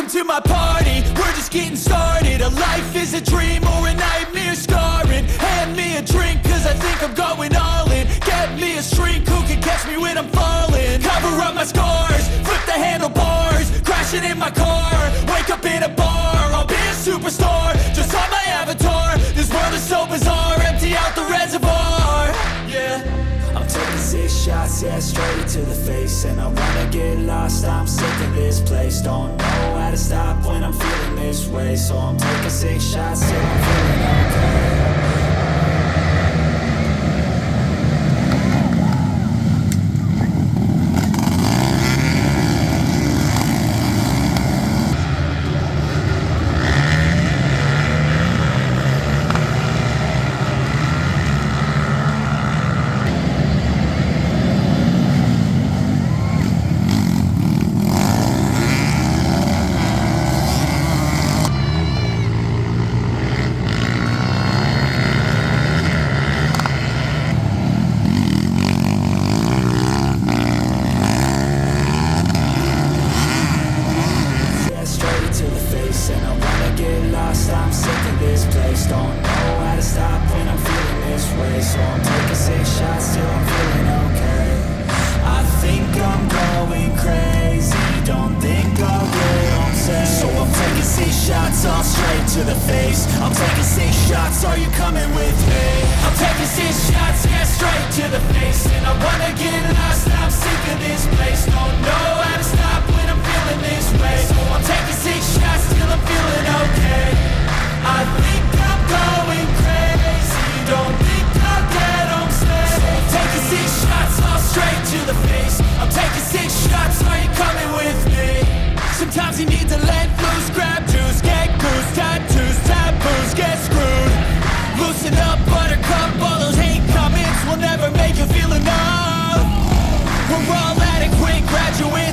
to my party, we're just getting started. A life is a dream or a nightmare scarring. Hand me a drink cause I think I'm going all in. Get me a shrink who can catch me when I'm falling. Cover up my scars, flip the handlebars, crashing in my car, wake up in a bar. I'll be a superstar, just on my avatar. This world is so bizarre, empty out the reservoir. Yeah, I'm taking 6 shots, yeah, straight to the face. And I wanna get lost, I'm sick of this place. Don't know how to stop when I'm feeling this way. So I'm taking 6 shots till I'm feeling okay. I'm sick of this place. Don't know how to stop when I'm feeling this way. So I'm taking 6 shots till I'm feeling okay. I think I'm going crazy, don't think I'll get home safe. So I'm taking 6 shots all straight to the face. I'm taking 6 shots, are you coming with me? I'm taking 6 shots, yeah, straight to the face. And I wanna get lost, I'm sick of this place. Don't know how to stop when I'm feeling this way. So I'm taking 6 shots till I'm feeling okay. I think I'm going crazy, don't think I'll get home safe. So I'm taking 6 shots all straight to the face. I'm taking 6 shots, are you coming with me? Sometimes you need to let loose, grab juice, get goose, tattoos, taboos, get screwed. Loosen up, buttercup, all those hate comments will never make you feel enough. We're all adequate, graduate